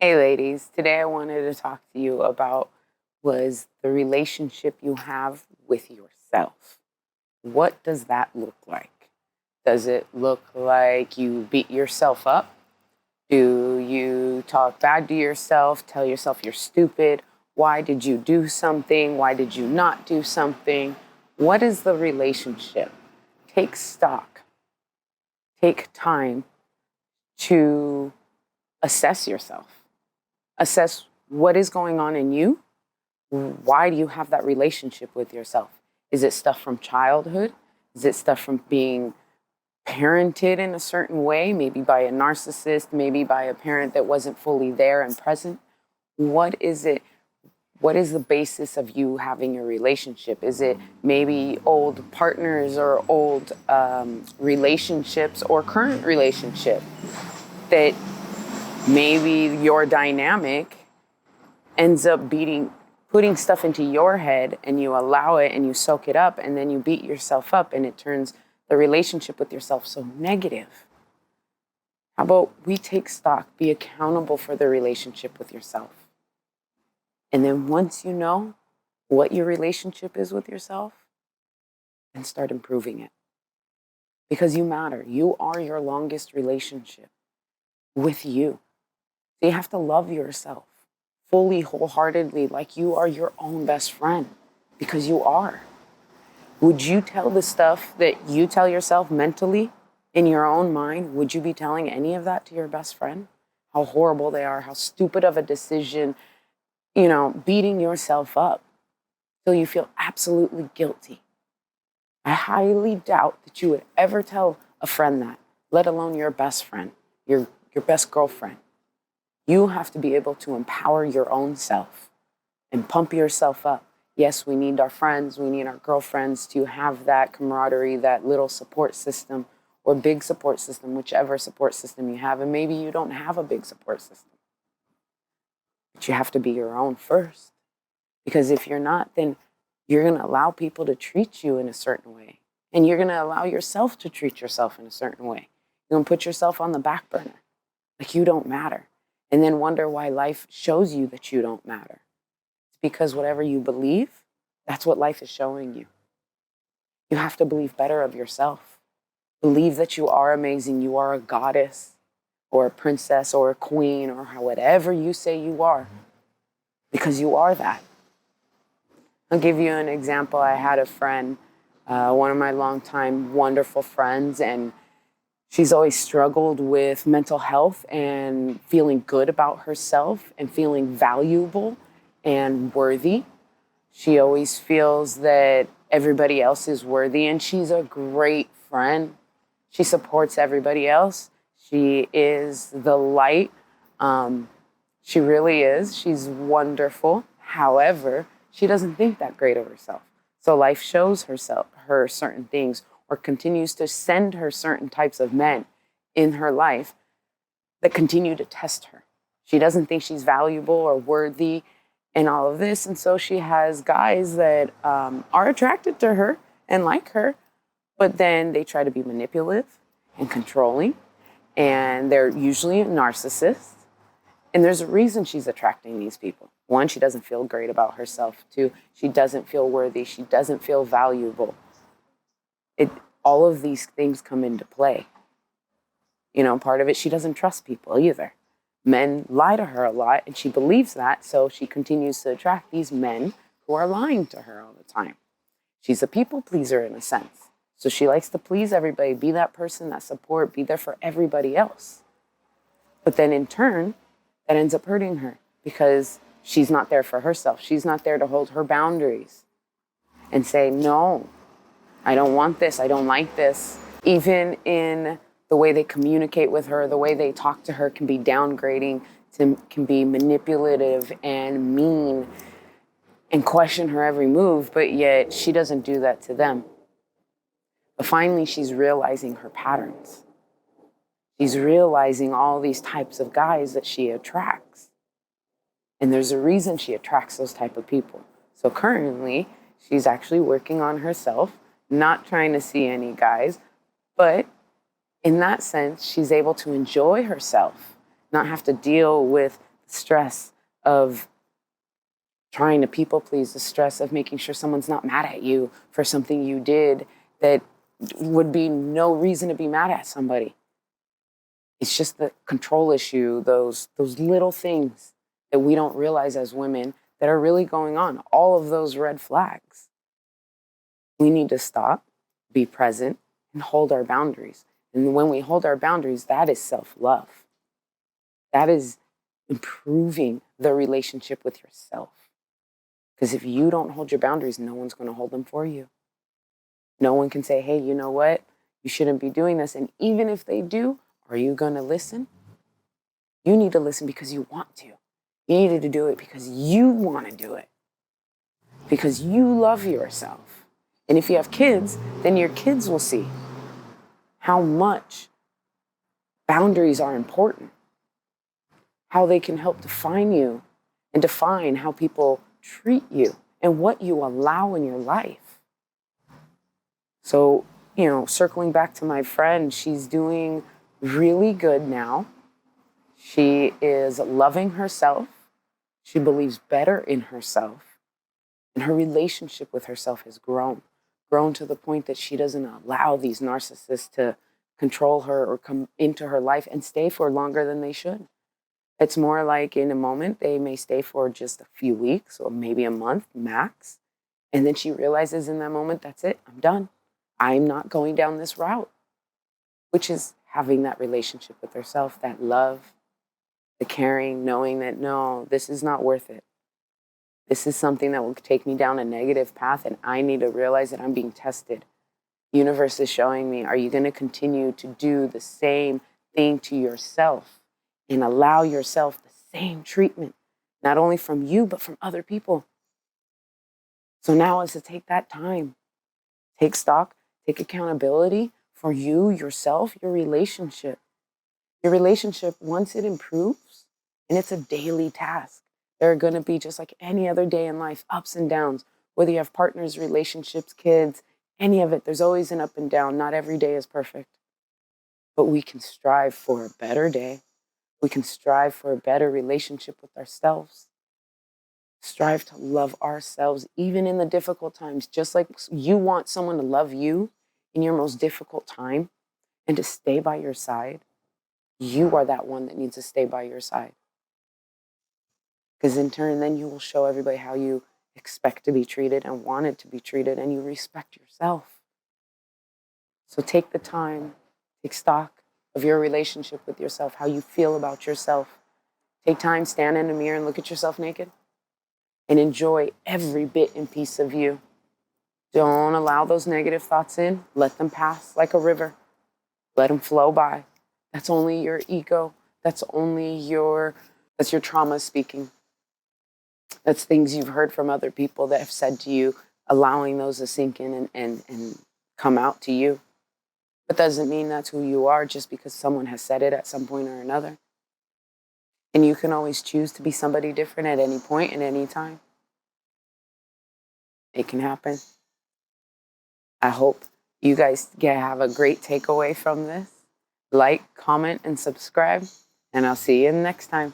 Hey ladies, today I wanted to talk to you about was the relationship you have with yourself. What does that look like? Does it look like you beat yourself up? Do you talk bad to yourself, tell yourself you're stupid? Why did you do something? Why did you not do something? What is the relationship? Take stock, take time to assess yourself, assess what is going on in you. Why do you have that relationship with yourself? Is it stuff from childhood? Is it stuff from being parented in a certain way, maybe by a narcissist, maybe by a parent that wasn't fully there and present? What is it? What is the basis of you having a relationship? Is it maybe old partners or old relationships or current relationship that maybe your dynamic ends up putting stuff into your head, and you allow it and you soak it up, and then you beat yourself up, and it turns the relationship with yourself so negative? How about we take stock, be accountable for the relationship with yourself? And then once you know what your relationship is with yourself, then start improving it. Because you matter. You are your longest relationship with you. So you have to love yourself fully, wholeheartedly, like you are your own best friend, because you are. Would you tell the stuff that you tell yourself mentally in your own mind? Would you be telling any of that to your best friend? How horrible they are, how stupid of a decision, beating yourself up till you feel absolutely guilty. I highly doubt that you would ever tell a friend that, let alone your best friend, your best girlfriend. You have to be able to empower your own self and pump yourself up. Yes, we need our friends, we need our girlfriends to have that camaraderie, that little support system or big support system, whichever support system you have. And maybe you don't have a big support system, but you have to be your own first. Because if you're not, then you're going to allow people to treat you in a certain way. And you're going to allow yourself to treat yourself in a certain way. You're going to put yourself on the back burner, like you don't matter. And then wonder why life shows you that you don't matter. It's because whatever you believe, that's what life is showing you. You have to believe better of yourself. Believe that you are amazing. You are a goddess or a princess or a queen or whatever you say you are, because you are that. I'll give you an example. I had a friend, one of my longtime wonderful friends, and she's always struggled with mental health and feeling good about herself and feeling valuable and worthy. She always feels that everybody else is worthy, and she's a great friend. She supports everybody else. She is the light. She really is. She's wonderful. However, she doesn't think that great of herself. So life shows her certain things, or continues to send her certain types of men in her life that continue to test her. She doesn't think she's valuable or worthy and all of this. And so she has guys that are attracted to her and like her, but then they try to be manipulative and controlling. And they're usually narcissists. And there's a reason she's attracting these people. One, she doesn't feel great about herself. Two, she doesn't feel worthy. She doesn't feel valuable. All of these things come into play. Part of it, she doesn't trust people either. Men lie to her a lot, and she believes that, so she continues to attract these men who are lying to her all the time. She's a people pleaser in a sense. So she likes to please everybody, be that person, that support, be there for everybody else. But then in turn, that ends up hurting her because she's not there for herself. She's not there to hold her boundaries and say, no, I don't want this. I don't like this. Even in the way they communicate with her, the way they talk to her can be downgrading, can be manipulative and mean and question her every move, but yet she doesn't do that to them. But finally, she's realizing her patterns. She's realizing all these types of guys that she attracts. And there's a reason she attracts those type of people. So currently, she's actually working on herself, not trying to see any guys, but in that sense, she's able to enjoy herself, not have to deal with stress of trying to people please, the stress of making sure someone's not mad at you for something you did that would be no reason to be mad at somebody. It's just the control issue, those little things that we don't realize as women that are really going on, all of those red flags. We need to stop, be present, and hold our boundaries. And when we hold our boundaries, that is self-love. That is improving the relationship with yourself. Because if you don't hold your boundaries, no one's going to hold them for you. No one can say, hey, you know what? You shouldn't be doing this. And even if they do, are you going to listen? You need to listen because you want to. You needed to do it because you want to do it. Because you love yourself. And if you have kids, then your kids will see how much boundaries are important, how they can help define you and define how people treat you and what you allow in your life. So, circling back to my friend, she's doing really good now. She is loving herself. She believes better in herself. And her relationship with herself has grown to the point that she doesn't allow these narcissists to control her or come into her life and stay for longer than they should. It's more like in a moment, they may stay for just a few weeks or maybe a month max. And then she realizes in that moment, that's it, I'm done. I'm not going down this route, which is having that relationship with herself, that love, the caring, knowing that, no, this is not worth it. This is something that will take me down a negative path, and I need to realize that I'm being tested. The universe is showing me, are you going to continue to do the same thing to yourself and allow yourself the same treatment, not only from you, but from other people? So now is to take that time, take stock, take accountability for you, yourself, your relationship. Your relationship, once it improves, and it's a daily task, there are going to be, just like any other day in life, ups and downs, whether you have partners, relationships, kids, any of it. There's always an up and down. Not every day is perfect. But we can strive for a better day. We can strive for a better relationship with ourselves. Strive to love ourselves, even in the difficult times. Just like you want someone to love you in your most difficult time and to stay by your side, you are that one that needs to stay by your side. Because in turn, then you will show everybody how you expect to be treated and wanted to be treated, and you respect yourself. So take the time, take stock of your relationship with yourself, how you feel about yourself. Take time, stand in the mirror and look at yourself naked and enjoy every bit and piece of you. Don't allow those negative thoughts in. Let them pass like a river. Let them flow by. That's only your ego. That's your trauma speaking. That's things you've heard from other people that have said to you, allowing those to sink in and come out to you. But doesn't mean that's who you are just because someone has said it at some point or another. And you can always choose to be somebody different at any point and any time. It can happen. I hope you guys have a great takeaway from this. Like, comment, and subscribe. And I'll see you next time.